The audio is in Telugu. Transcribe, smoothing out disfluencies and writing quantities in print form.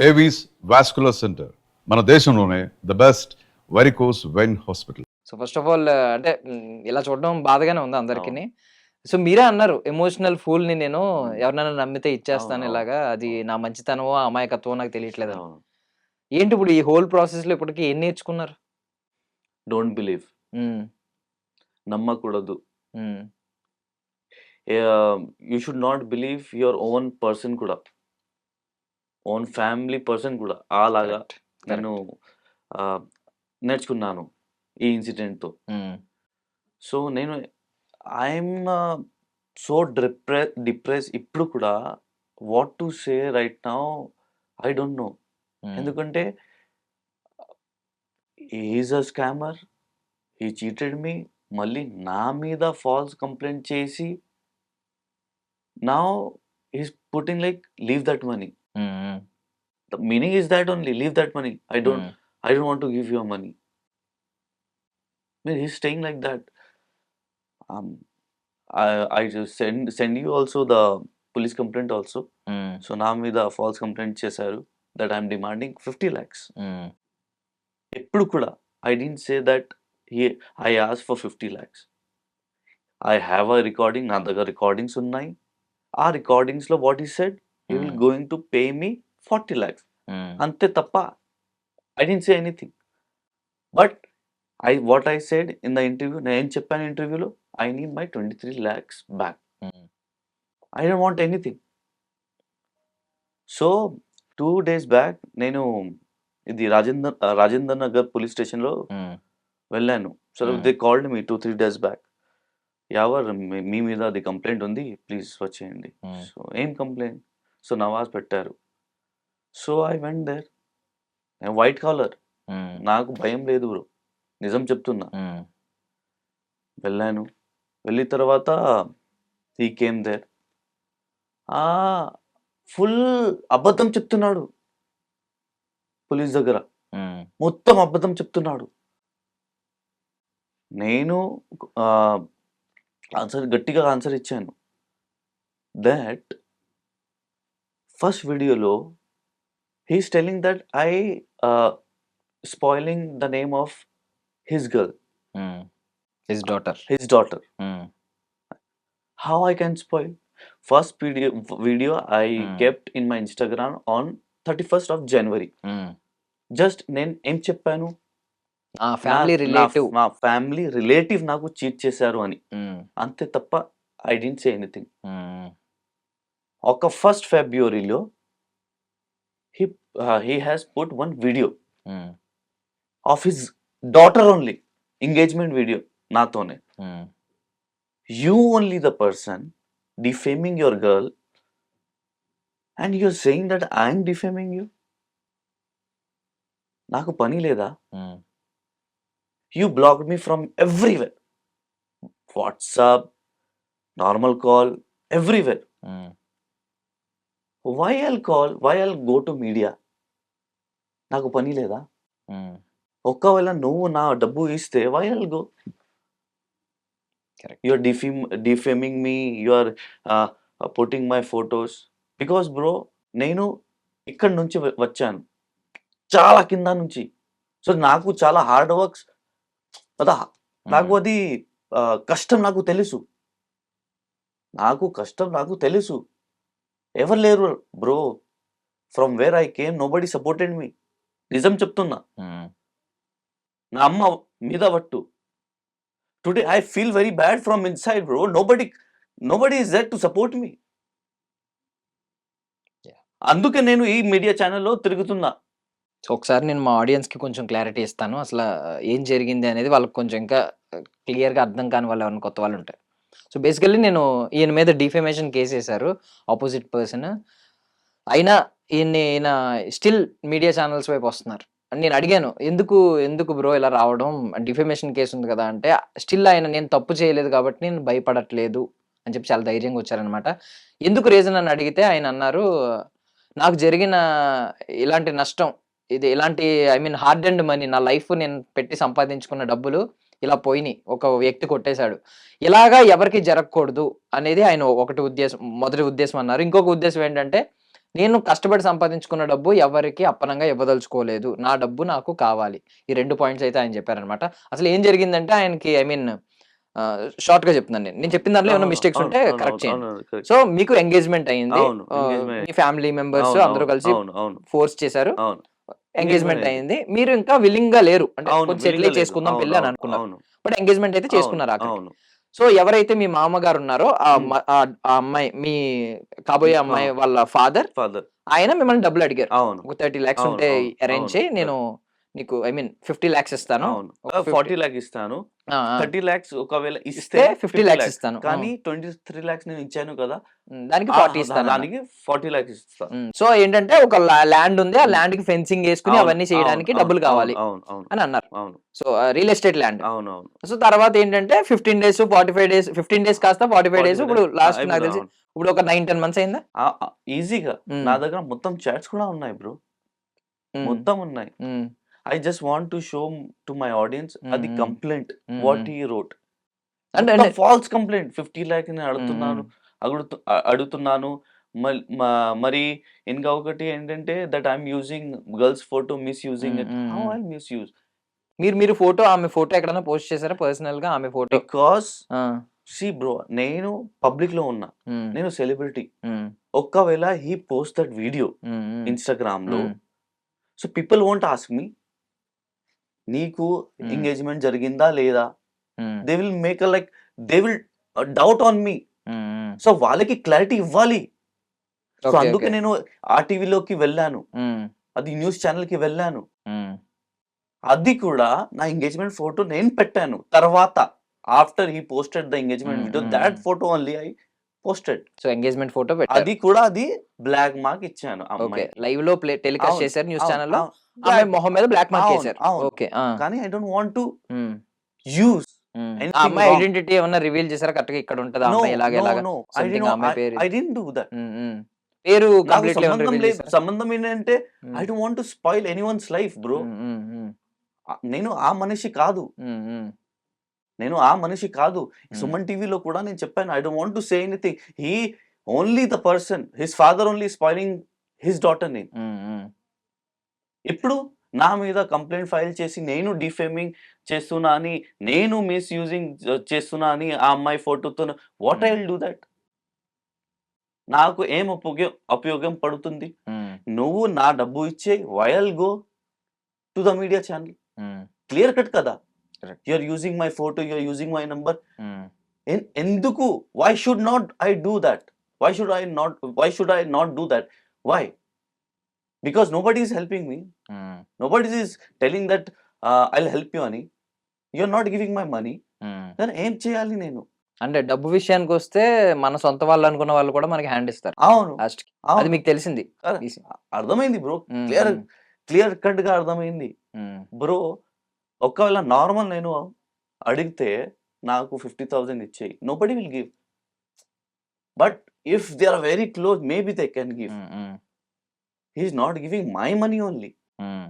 ఏవీస్ వాస్కులర్ సెంటర్ మన దేశంలోనే the best varicose vein hospital. So first of all అంటే ఇలా చూడడం బాధగానే ఉంది అందరికి. అవును. సో మీరే అన్నారు ఎమోషనల్ ఫూల్ ని నేను ఎవరినైనా నమ్మితే ఇచ్చేస్తాను, అవును, ఇలాగా అది అవును. నా మంచితనమో అమాయకత్వమో నాకు తెలియట్లేదు. అవును. ఏంటి ఇప్పుడు ఈ హోల్ ప్రాసెస్ లో ఇప్పటికి ఏం నేర్చుకున్నారు? డోంట్ బిలీవ్, ఉమ్, నమ్మకూడదు. Um, you should not believe your own person కూడా, ఓన్ ఫ్యామిలీ పర్సన్ కూడా. అలాగా correct, నేను నేర్చుకున్నాను ఈ ఇన్సిడెంట్తో. ఉమ్, సో నేను ఐఎమ్ సో డిప్రెస్ ఇప్పుడు కూడా. What to say right now I don't know. Um, ఎందుకంటే is a scammer, he cheated me. మళ్ళీ నా మీద ఫాల్స్ కంప్లైంట్ చేసి now is putting like leave that money. Um, the meaning is that only, leave that money. I don't want to give your money. He's staying like that. I just send you also the police complaint also. Um, So నా మీద false complaint చేశారు that I'm demanding 50 lakhs. ఉమ్, ఎప్పుడు కూడా I didn't say that I asked for 50 lakhs. I have a recording, నా దగ్గర recordings ఉన్నాయి. ఆ recordings లో what he said, he will going to pay me 40 lakhs. ఉమ్, అంతే తప్ప I didn't say anything. But what I said in the interview, నేను చెప్పాను ఇంటర్వ్యూలో, I need my 23 lakhs back. Um, I don't want anything. So 2 days back నేను ఇది రాజేందర్ నగర్ పోలీస్ స్టేషన్లో ఉమ్, వెళ్ళాను. So they called me 2-3 days back. Ever మీ మీద అది కంప్లైంట్ ఉంది, ప్లీజ్ వచ్చేయండి. సో ఏం కంప్లైంట్? సో నవాజ్ పెట్టారు. So I went there. నేను వైట్ కాలర్, ఉమ్, నాకు భయం లేదు బ్రో, నిజం చెప్తున్నా. ఉమ్, వెళ్ళాను. వెళ్ళిన తర్వాత హీ కేమ్ దేర్. ఫుల్ అబద్ధం చెప్తున్నాడు పోలీస్ దగ్గర, ఉమ్, మొత్తం అబద్ధం చెప్తున్నాడు. నేను గట్టిగా ఆన్సర్ ఇచ్చాను. దట్ ఫస్ట్ వీడియోలో he's telling that I spoiling the name of his girl, um, his daughter. His daughter. Um, How I can spoil? First video I Hmm. kept in my Instagram on 31st of January. Um, Just నేను ఏం చెప్పాను, ఆ ఫ్యామిలీ రిలేటివ్. నా ఫ్యామిలీ రిలేటివ్ నాకు చీట్ చేశారు అని. అంతే తప్ప ఐ డెంట్ సే ఎనీథింగ్. ఒక ఫస్ట్ ఫిబ్రవరిలో he has put one video of his daughter only, engagement video నాతోనే. You only the person defaming your girl and you're saying that I'm defaming you. నాకు పని లేదా? You blocked me from everywhere. WhatsApp, normal call, everywhere. Why I'll call? Why I'll go to media? నాకు పని లేదా? ఒకవేళ నువ్వు నా డబ్బు ఇస్తే why I'll go? Correct. You are defaming me. You are putting my photos. Because bro, నేను ఇక్కడ నుంచి వచ్చాను, చాలా కింద నుంచి. సో నాకు చాలా హార్డ్ వర్క్స్ కదా, నాకు అది కష్టం నాకు తెలుసు. నాకు తెలుసు. ఎవరు లేరు bro. From where I came nobody supported me. నిజం చెప్తున్నా. నా అమ్మ మీద పట్టు. Today I feel very bad from inside, bro. Nobody is there to support me. అందుకే నేను ఈ మీడియా ఛానల్లో తిరుగుతున్నా. సో ఒకసారి నేను మా ఆడియన్స్ కి కొంచెం క్లారిటీ ఇస్తాను, అసలు ఏం జరిగింది అనేది వాళ్ళకి కొంచెం ఇంకా క్లియర్ గా అర్థం కాని వాళ్ళు ఎవరైనా కొత్త వాళ్ళు ఉంటారు. సో బేసికల్లీ నేను ఈయన మీద డిఫేమేషన్ కేసు వేశారు, ఆపోజిట్ పర్సన్. అయినా ఈయన స్టిల్ మీడియా ఛానల్స్ వైపు వస్తున్నారు. నేను అడిగాను, ఎందుకు బ్రో ఇలా రావడం, డిఫేమేషన్ కేసు ఉంది కదా అంటే, స్టిల్ ఆయన నేను తప్పు చేయలేదు కాబట్టి నేను భయపడట్లేదు అని చెప్పి చాలా ధైర్యంగా వచ్చారనమాట. ఎందుకు రీజన్ అని అడిగితే ఆయన అన్నారు, నాకు జరిగిన ఇలాంటి నష్టం, ఇది ఇలాంటి హార్డ్ అండ్ మనీ, నా లైఫ్ నేను పెట్టి సంపాదించుకున్న డబ్బులు ఇలా పోయినాయి, ఒక వ్యక్తి కొట్టేశాడు, ఇలాగా ఎవరికి జరగకూడదు అనేది ఆయన మొదటి ఉద్దేశం అన్నారు. ఇంకొక ఉద్దేశం ఏంటంటే, నేను కష్టపడి సంపాదించుకున్న డబ్బు ఎవరికి అప్పనంగా ఇవ్వదలుచుకోలేదు. నా డబ్బు నాకు కావాలి. ఈ 2 పాయింట్స్ అయితే ఆయన చెప్పారనమాట. అసలు ఏం జరిగిందంటే ఆయనకి ఐ మీన్ షార్ట్‌గా చెప్తున్నాను నేను. నేను చెప్పిన దాంట్లో ఏమైనా అవును. మిస్టేక్స్ అవును. ఉంటే అవును. కరెక్ట్ చేయండి. అవును. కరెక్ట్. సో, మీకు ఎంగేజ్‌మెంట్ అయింది. అవును. ఎంగేజ్‌మెంట్. మీ ఫ్యామిలీ మెంబర్స్ అవును. అందరూ కలిసి అవును. అవును. ఫోర్స్ చేశారు. అవును. ఎంగేజ్‌మెంట్ అయింది. మీరు ఇంకా విల్లింగ్‌గా లేరు. అంటే అవును. కొంచెం సెటిల్ విల్లింగ్‌గా అయ్యి లేదు. చేసుకుందాం అవును. పెళ్లి అని అవును. అనుకున్నారు. అవును. బట్ ఎంగేజ్‌మెంట్ అయితే అవును. చేసుకున్నారు ఆఖరికి. అవును. సో, ఎవరైతే మీ మామగారు ఉన్నారో హ్మ్. ఆ అమ్మాయి మీ కాబోయే ఆ! అమ్మాయి వాళ్ళ ఫాదర్ ఫాదర్. ఆయన మిమ్మల్ని డబ్బులు అడిగారు. అవును. ఒక 30 లాక్స్ అవును. ఉంటే అవును. అరేంజ్ అవును. చేయి. నేను నీకు ఐ మీన్ 50 లాక్స్ ఇస్తాను. అవును. ఒక 50 40 లాక్ ఇస్తాను. ఆ! ఆ! 30 లాక్స్ ఒకవేళ ఇస్తే ఇస్తే 50 50 లాక్స్ లాక్స్. ఇస్తాను. కానీ 23 లాక్స్ నేను ఇచ్చాను కదా! దానికి 40 ఇస్తానన్నారు. దానికి 40 లాక్స్ ఇస్తా. సో, ఏంటంటే ఒక ల్యాండ్ ఉంది. ఆ హ్మ్. ల్యాండ్‌కి ఫెన్సింగ్ యేసుకొని అవును. అవన్నీ అవును. చేయడానికి అవును. డబ్బులు అవును. కావాలి అవును. అవును. అని అన్నారు. అవును. So, real estate land. అవునవును. సో, తర్వాత ఏంటంటే 15 డేస్, 45 డేస్ 15 డేస్ కాస్త 45 డేస్ 45 ఇప్పుడు డేస్. లాస్ట్ నాకు అయిపోయింది. తెలిసి అవును. ఇప్పుడు ఒక 9, 10 మంత్స్ అయిందా? ఈజీగా హ్మ్. నా దగ్గర మొత్తం చాట్స్ కూడా ఉన్నాయి బ్రో. హ్మ్. మొత్తం ఉన్నాయి. హ్మ్. I just want to show to my audience హ్మ్. అది హ్మ్. కంప్లెయింట్ హ్మ్. వాట్ హ్మ్. హి రోట్. అంటే మొత్తం అంటే ఫాల్స్ కంప్లెయింట్. 50 లాక్ నేను హ్మ్. హ్మ్. అడుగుతున్నాను. అడుగుతున్నాను. మరి ఇంకా ఒకటి ఏంటంటే that I am using girls photo misusing హ్మ్. ఇట్. హ్మ్. హౌ హ్మ్. I misuse? మీరు ఆమె ఫోటో ఎక్కడైనా పోస్ట్ చేసారా పర్సనల్‌గా ఆమె ఫోటో? బికాజ్ ఆ! బ్రో నేను పబ్లిక్‌లో ఉన్నా. హ్మ్. నేను సెలబ్రిటీ. హ్మ్. ఒకవేళ హి పోస్ట్ దట్ వీడియో హ్మ్. హ్మ్. ఇన్‌స్టాగ్రామ్‌లో hmm. So people won't ask me నీకు హ్మ్. ఎంగేజ్‌మెంట్ జరిగిందా లేదా? Hmm. They will make like they will doubt on me. Hmm. Hmm. So వాళ్ళకి క్లారిటీ ఇవ్వాలి. So okay. అందుకే ఓకే. నేను ఆర్‌టీవీలోకి వెళ్ళాను. హ్మ్. అది న్యూస్ ఛానెల్‌కి వెళ్ళాను. హ్మ్. అది కూడా నా ఎంగేజ్‌మెంట్ ఫోటో నేను పెట్టాను. తర్వాత after he posted the engagement హ్మ్. వీడియో హ్మ్. థాట్ హ్మ్. Photo only I posted. So, engagement photo పెట్టారు. అది కూడా అది బ్లాక్ మార్క్ ఇచ్చాను ఆ ఓకే. అమ్మాయికి. లైవ్‌లో టెలికాస్ట్ అవును. చేసారు న్యూస్ అవును. ఛానెల్‌లో. అవును. ఆమె బ్లాక్ మొహం మీద బ్లాక్ మార్క్ అవును. ఏసారు. అవును. ఓకే. ఆ! కానీ ఐ డోంట్ వాంట్ టు హ్మ్. యూజ్ హ్మ్. ఆ ఎనీథింగ్ అమ్మాయి రాంగ్. ఐడెంటిటీ ఏమన్నా రివీల్ చేసారా? కరెక్ట్‌గా ఇక్కడ ఉంటది ఆ నో, అమ్మాయి ఇలాగ నో, ఇలాగ నో. సంథింగ్ ఆ అమ్మాయి పేరు ఐ డిడ్ంట్ డూ దట్. హ్మ్. హ్మ్. పేరు నాకు కంప్లీట్‌గా ఏమన్నా సంబంధం రివీల్ లేదు. చేసారా? సంబంధం ఏంటంటే ఐ హ్మ్. Don't want to spoil anyone's life bro. హ్మ్. హ్మ్. హ్మ్. నేను ఆ మనిషి కాదు. హ్మ్. హ్మ్. నేను ఆ మనిషి కాదు. హ్మ్. సుమన్ టీవీలో కూడా నేను చెప్పాను. I don't want to say anything. He only the person his father only spoiling his daughter name. హ్మ్. హ్మ్. ఇప్పుడు నా మీద కంప్లెయింట్ ఫైల్ చేసి నేను డిఫేమింగ్ చేస్తున్నా అని, నేను మిస్‌యూజింగ్ చేస్తున్నా అని ఆ అమ్మాయి ఫోటోతోని what I hmm. Will do that? నాకు ఏం ఉపయోగం పడుతుంది? హ్మ్. నువ్వు నా డబ్బు ఇచ్చేయి. Why I'll go to the media channel. Hmm. Clear cut కదా! Correct. You are using my photo, you are using my number. Hmm. ఎందుకు? Why should not I do that? Why should I not do that? Why? Because nobody is helping me. Hmm. Nobody is telling that I will help you అని. You are not giving my money. Hmm. Then ఏం చేయాలి నేను? అంటే డబ్బు విషయానికొస్తే మన సొంత వాళ్ళనుకున్న వాళ్ళు కూడా మనకి హ్యాండ్ ఇస్తారు అవును. లాస్ట్‌కి. అది అవును. మీకు తెలిసింది. అరె ఈసి అర్థమైంది బ్రో. హ్మ్. క్లియర్ హ్మ్. క్లియర్ కట్‌గా అర్థమైంది. హ్మ్. బ్రో ఒకవేళ నార్మల్ నేను అడిగితే నాకు 50,000 ఇచ్చేయి. Nobody will give. But if they are very close maybe they can give. Hmm. Hmm. He is not giving my money only. హ్మ్.